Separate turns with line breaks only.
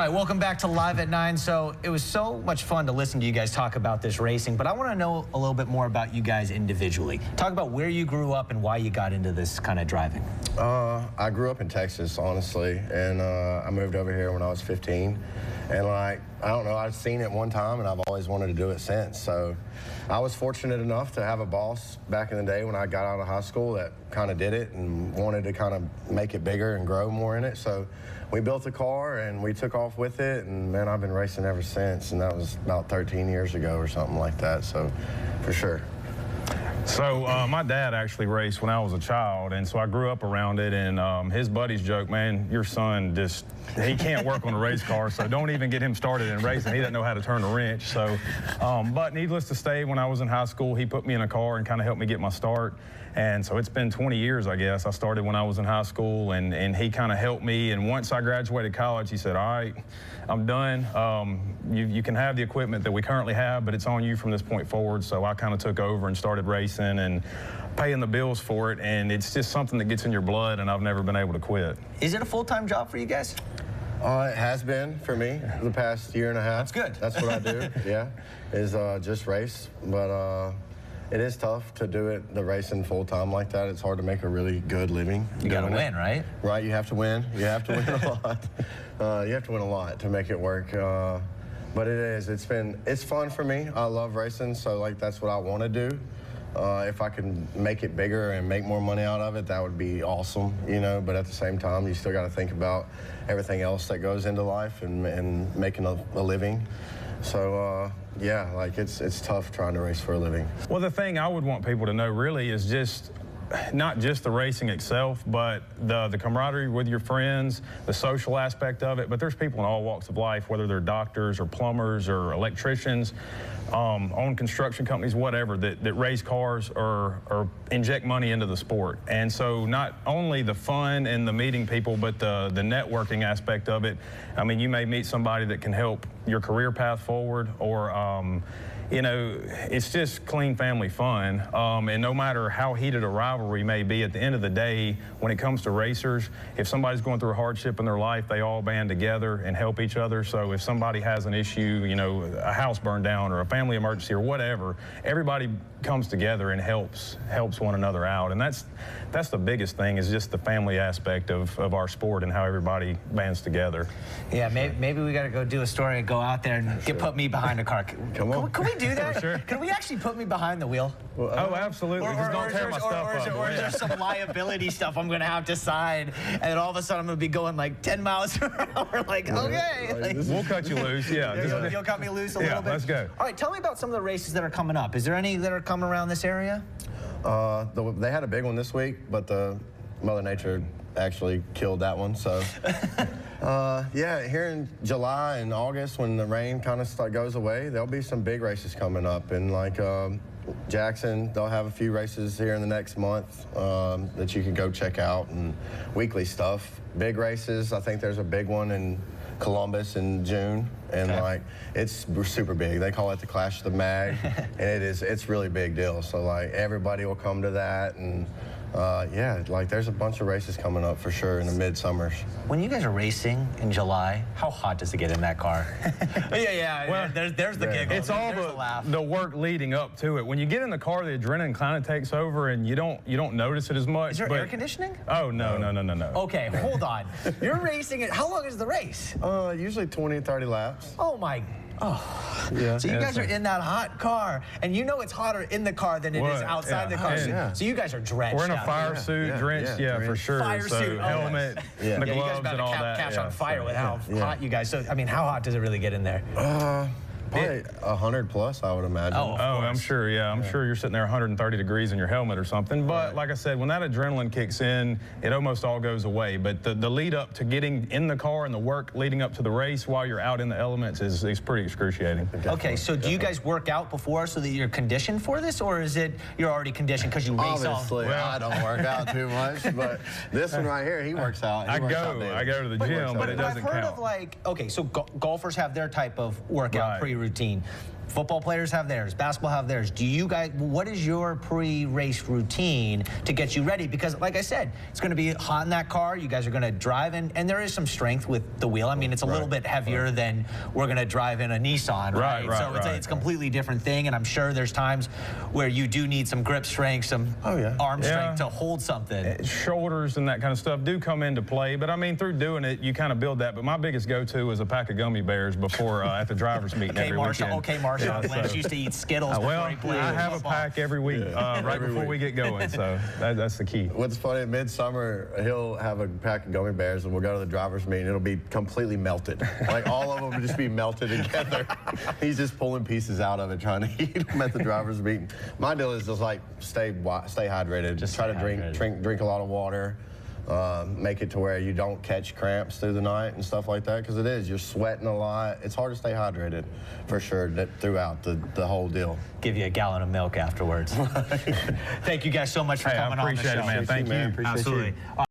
right, welcome back to Live at 9. So it was so much fun to listen to you guys talk about this racing, but I want to know a little bit more about you guys individually. Talk about where you grew up and why you got into this kind of driving.
I grew up in Texas, honestly, and I moved over here when I was 15. And I don't know, I've seen it one time and I've always wanted to do it since. So I was fortunate enough to have a boss back in the day when I got out of high school that kind of did it and wanted to kind of make it bigger and grow more in it. So we built a car and we took off with it, and man, I've been racing ever since, and that was about 13 years ago or something like that, so for sure.
So my dad actually raced when I was a child, and so I grew up around it, and his buddies joke, man, your son just, he can't work on a race car, so don't even get him started in racing. He doesn't know how to turn a wrench. So, but needless to say, when I was in high school, he put me in a car and kind of helped me get my start. And so it's been 20 years, I guess. I started when I was in high school, and he kind of helped me. And once I graduated college, he said, all right, I'm done. You can have the equipment that we currently have, but it's on you from this point forward. So I kind of took over and started racing and paying the bills for it. And it's just something that gets in your blood, and I've never been able to quit.
Is it a full-time job for you guys?
It has been for me the past year and a half.
That's good.
That's what I do, yeah, is just race. But it is tough to do it, the racing full-time like that. It's hard to make a really good living.
You got to win, right?
Right, you have to win. You have to win a lot. You have to win a lot to make it work. But it's fun for me. I love racing, so like that's what I want to do. If I can make it bigger and make more money out of it, that would be awesome, you know, but at the same time, you still got to think about everything else that goes into life and making a living. So, yeah, like it's tough trying to race for a living.
Well, the thing I would want people to know really is just not just the racing itself, but the camaraderie with your friends, the social aspect of it. But there's people in all walks of life, whether they're doctors or plumbers or electricians, own construction companies, whatever, that race cars or inject money into the sport. And so not only the fun and the meeting people, but the networking aspect of it. I mean, you may meet somebody that can help your career path forward, or you know, it's just clean family fun. And no matter how heated a rivalry may be, at the end of the day, when it comes to racers, if somebody's going through a hardship in their life, they all band together and help each other. So if somebody has an issue, you know, a house burned down or a family emergency or whatever, everybody comes together and helps one another out. And that's the biggest thing, is just the family aspect of our sport and how everybody bands together.
Yeah, maybe we got to go do a story and go out there and put me behind a car.
Come on.
Can we do that?
Sure.
Can we actually put me behind the wheel?
Oh, absolutely. Just don't tear my stuff up.
Or is there some liability stuff I'm going to have to sign, and then all of a sudden I'm going to be going like 10 miles per hour? Like, okay. Like,
we'll cut you loose, yeah.
You'll cut me loose a little bit?
Yeah, let's go.
All right, tell me about some of the races that are coming up. Is there any that are coming around this area?
They had a big one this week, but Mother Nature actually killed that one, so. Yeah, here in July and August, when the rain kind of goes away, there'll be some big races coming up. And like Jackson, they'll have a few races here in the next month that you can go check out, and weekly stuff. Big races, I think there's a big one in Columbus in June, and like it's super big. They call it the Clash of the Mag, and it's really big deal. So like everybody will come to that, and yeah, like there's a bunch of races coming up for sure in the mid-summers.
When you guys are racing in July, how hot does it get in that car? yeah.
Well,
there's the giggle.
It's all the work leading up to it. When you get in the car, the adrenaline kind of takes over, and you don't notice it as much.
Is there air conditioning?
Oh no.
Okay, hold on. You're racing it. How long is the race?
Usually 20, 30 laps.
Oh my. Oh.
Yeah.
So you guys are in that hot car, and you know it's hotter in the car than it is outside the car. So you guys are drenched.
We're in a fire suit, drenched, for sure.
Fire suit,
helmet, the gloves,
you guys about
and all that.
Catch on fire with how hot you guys. So I mean, how hot does it really get in there?
Probably 100 plus, I would imagine.
Oh, I'm sure, I'm sure you're sitting there 130 degrees in your helmet or something. But like I said, when that adrenaline kicks in, it almost all goes away. But the lead up to getting in the car and the work leading up to the race while you're out in the elements is pretty excruciating.
Okay, so do you guys work out before so that you're conditioned for this, or is it you're already conditioned because you race
Obviously, I don't work out too much, but this one right here, he works out.
I go to the gym, but it doesn't count.
I've heard of like, okay, so golfers have their type of workout pre-routine. Football players have theirs, basketball have theirs. Do you guys, what is your pre-race routine to get you ready? Because like I said, it's going to be hot in that car. You guys are going to drive, and there is some strength with the wheel. I mean, it's a little bit heavier than we're going to drive in a Nissan, right? So it's a completely different thing, and I'm sure there's times where you do need some grip strength, some arm strength to hold something.
Shoulders and that kind of stuff do come into play, but I mean, through doing it, you kind of build that. But my biggest go-to is a pack of gummy bears before at the driver's meeting every weekend.
Okay, Marshall. Lance used to eat Skittles before he played.
I have a pack every week right before we get going, so that's the key.
What's funny, midsummer, he'll have a pack of gummy bears, and we'll go to the driver's meeting. It'll be completely melted. Like, all of them will just be melted together. He's just pulling pieces out of it, trying to eat them at the driver's meeting. My deal is just like stay hydrated. Just try to drink a lot of water. Make it to where you don't catch cramps through the night and stuff like that, because you're sweating a lot. It's hard to stay hydrated for sure throughout the whole deal.
Give you a gallon of milk afterwards. Thank you guys so much for coming on the show.
I appreciate it, man. Thank you.
Absolutely.